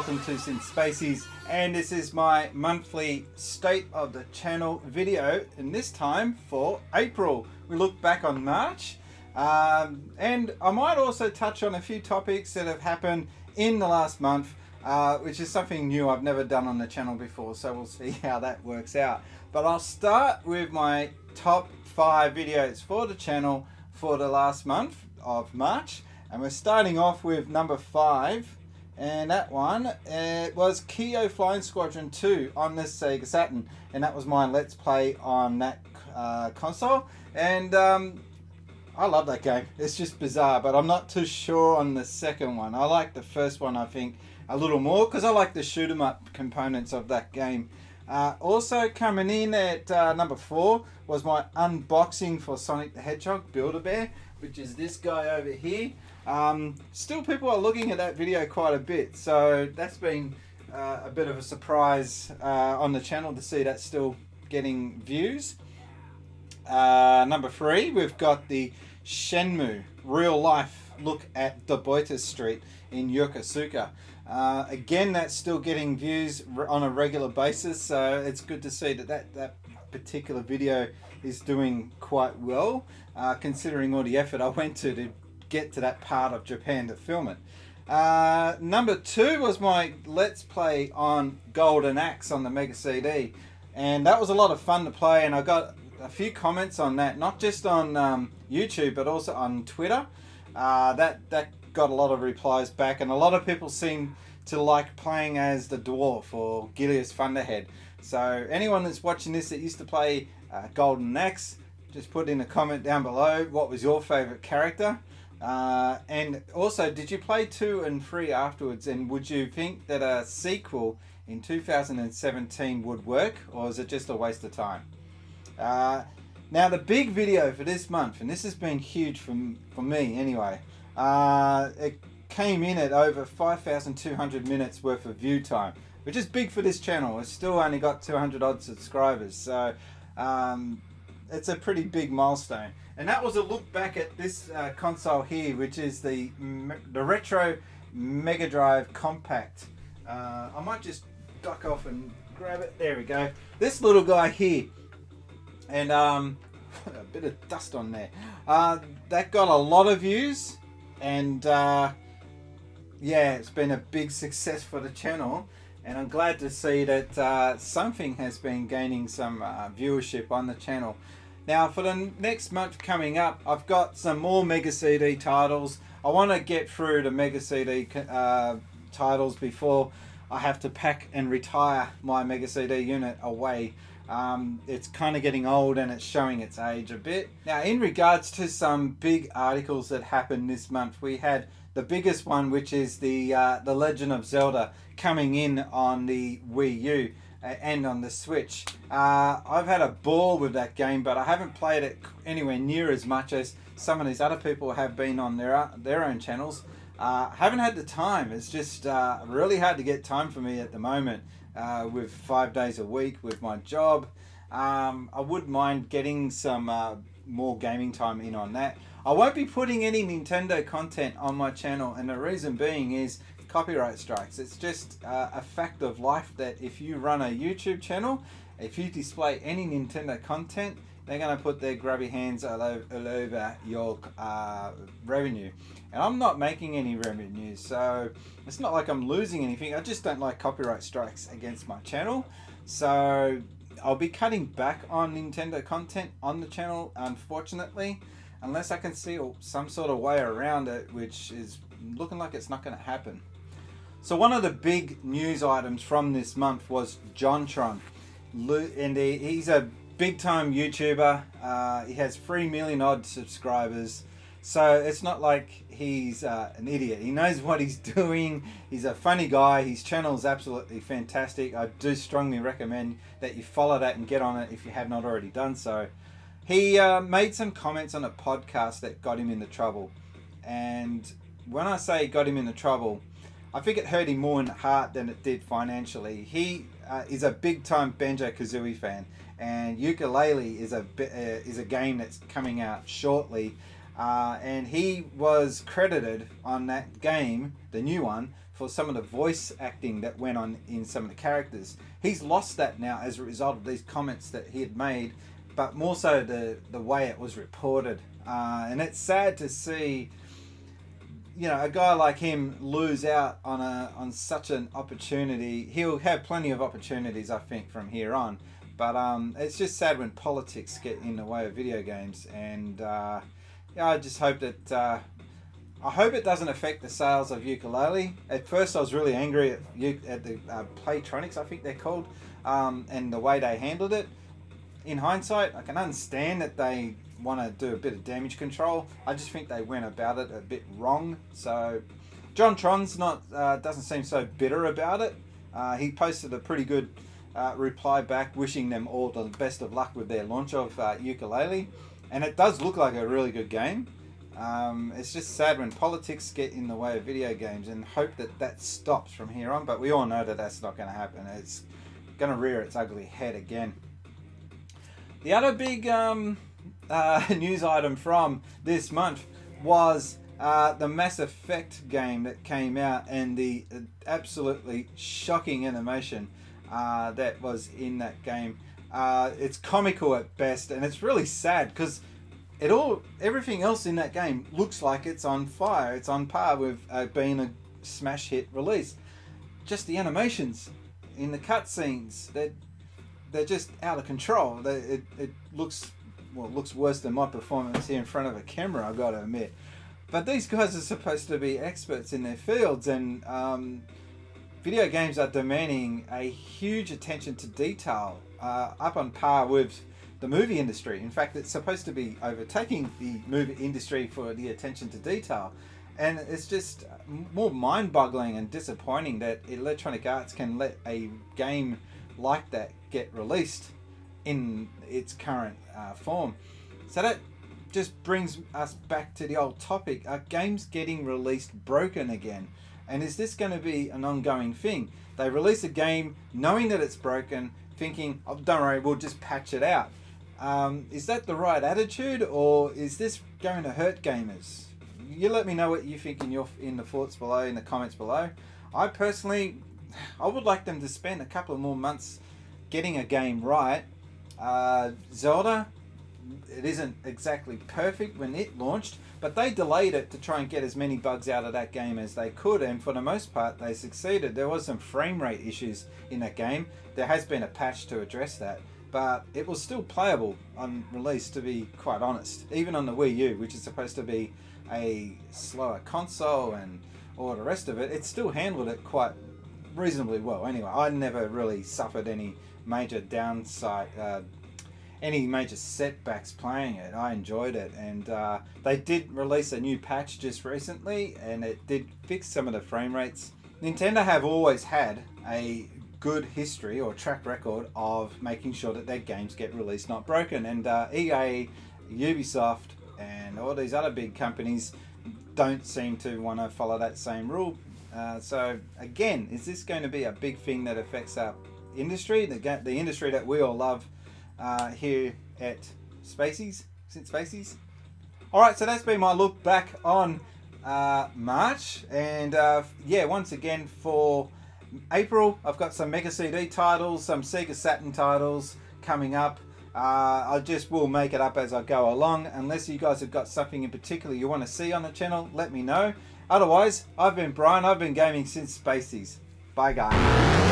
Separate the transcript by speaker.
Speaker 1: welcome to SynthSpacies, and this is my monthly state of the channel video, and this time for April. We look back on March, and I might also touch on a few topics that have happened in the last month, which is something new I've never done on the channel before, so we'll see how that works out. But I'll start with my top 5 videos for the channel for the last month of March, and we're starting off with number 5. And that one, it was Kyo Flying Squadron 2 on the Sega Saturn, and that was my Let's Play on that console. And I love that game. It's just bizarre, but I'm not too sure on the second one. I like the first one, I think, a little more, because I like the shoot 'em up components of that game. Also coming in at number 4 was my unboxing for Sonic the Hedgehog Build-A-Bear, which is this guy over here. Still people are looking at that video quite a bit, so that's been a bit of a surprise on the channel to see that still getting views. Number 3, we've got the Shenmue real life look at Doboita Street in Yokosuka. Again, that's still getting views on a regular basis, so it's good to see that particular video is doing quite well, considering all the effort I went to get to that part of Japan to film it. Number 2 was my Let's Play on Golden Axe on the Mega CD, and that was a lot of fun to play, and I got a few comments on that, not just on YouTube but also on Twitter. That got a lot of replies back, and a lot of people seem to like playing as the dwarf or Gilius Thunderhead. So anyone that's watching this that used to play Golden Axe, just put in a comment down below what was your favorite character. And also, did you play 2 and 3 afterwards, and would you think that a sequel in 2017 would work, or is it just a waste of time? Now the big video for this month, and this has been huge for me anyway, it came in at over 5,200 minutes worth of view time, which is big for this channel. It's still only got 200 odd subscribers, so it's a pretty big milestone. And that was a look back at this console here, which is the Retro Mega Drive Compact. I might just duck off and grab it. There we go. This little guy here, and a bit of dust on there. That got a lot of views, and yeah, it's been a big success for the channel. And I'm glad to see that something has been gaining some viewership on the channel. Now for the next month coming up, I've got some more Mega CD titles. I want to get through the Mega CD titles before I have to pack and retire my Mega CD unit away. It's kind of getting old and it's showing its age a bit. Now in regards to some big articles that happened this month, we had the biggest one, which is the Legend of Zelda coming in on the Wii U and on the Switch. I've had a ball with that game, but I haven't played it anywhere near as much as some of these other people have been on their own channels. Haven't had the time. It's just really hard to get time for me at the moment, with 5 days a week with my job. I wouldn't mind getting some more gaming time in on that. I won't be putting any Nintendo content on my channel, and the reason being is copyright strikes. It's just a fact of life that if you run a YouTube channel, if you display any Nintendo content, they're going to put their grubby hands all over your revenue. And I'm not making any revenue, so it's not like I'm losing anything. I just don't like copyright strikes against my channel. So I'll be cutting back on Nintendo content on the channel, unfortunately, unless I can see some sort of way around it, which is looking like it's not going to happen. So one of the big news items from this month was JonTron, and he's a big time YouTuber. He has 3 million odd subscribers, so it's not like he's an idiot. He knows what he's doing. He's a funny guy. His channel is absolutely fantastic. I do strongly recommend that you follow that and get on it if you have not already done so. He made some comments on a podcast that got him into trouble, and when I say got him into trouble, I think it hurt him more in the heart than it did financially. He is a big time Banjo-Kazooie fan, and Yooka-Laylee is a game that's coming out shortly, and he was credited on that game, the new one, for some of the voice acting that went on in some of the characters. He's lost that now as a result of these comments that he had made, but more so the way it was reported. And it's sad to see, you know, a guy like him lose out on such an opportunity. He'll have plenty of opportunities, I think, from here on. But it's just sad when politics get in the way of video games. And yeah, I just hope that I hope it doesn't affect the sales of Yooka-Laylee. At first, I was really angry at the Playtronics, I think they're called, and the way they handled it. In hindsight, I can understand that they want to do a bit of damage control. I just think they went about it a bit wrong. So John Tron's doesn't seem so bitter about it. He posted a pretty good reply back, wishing them all the best of luck with their launch of Yooka-Laylee, and it does look like a really good game. It's just sad when politics get in the way of video games, and hope that that stops from here on, but we all know that that's not going to happen. It's going to rear its ugly head again. The other big news item from this month was the Mass Effect game that came out, and the absolutely shocking animation that was in that game. It's comical at best, and it's really sad because everything else in that game looks like it's on fire. It's on par with being a smash hit release. Just the animations in the cutscenes, they're just out of control. It looks worse than my performance here in front of a camera, I've got to admit. But these guys are supposed to be experts in their fields, and video games are demanding a huge attention to detail, up on par with the movie industry. In fact, it's supposed to be overtaking the movie industry for the attention to detail. And it's just more mind-boggling and disappointing that Electronic Arts can let a game like that get released in its current form. So that just brings us back to the old topic. Are games getting released broken again? And is this going to be an ongoing thing? They release a game knowing that it's broken, thinking, oh, don't worry, we'll just patch it out. Is that the right attitude, or is this going to hurt gamers? You let me know what you think in the thoughts below, in the comments below. I would like them to spend a couple of more months getting a game right. Zelda, it isn't exactly perfect when it launched, but they delayed it to try and get as many bugs out of that game as they could, and for the most part they succeeded. There was some frame rate issues in that game. There has been a patch to address that, but it was still playable on release, to be quite honest. Even on the Wii U, which is supposed to be a slower console and all the rest of it, it still handled it quite reasonably well. Anyway, I never really suffered any major downside, any major setbacks playing it. I enjoyed it, and they did release a new patch just recently, and it did fix some of the frame rates. Nintendo have always had a good history or track record of making sure that their games get released not broken, and EA, Ubisoft, and all these other big companies don't seem to want to follow that same rule. So again, is this going to be a big thing that affects our industry, the industry that we all love here at Spaceys? Alright, so that's been my look back on March, and yeah, once again for April I've got some Mega CD titles, some Sega Saturn titles coming up. I just will make it up as I go along. Unless you guys have got something in particular you want to see on the channel, let me know. Otherwise, I've been Brian, I've been gaming since Spaceys. Bye guys.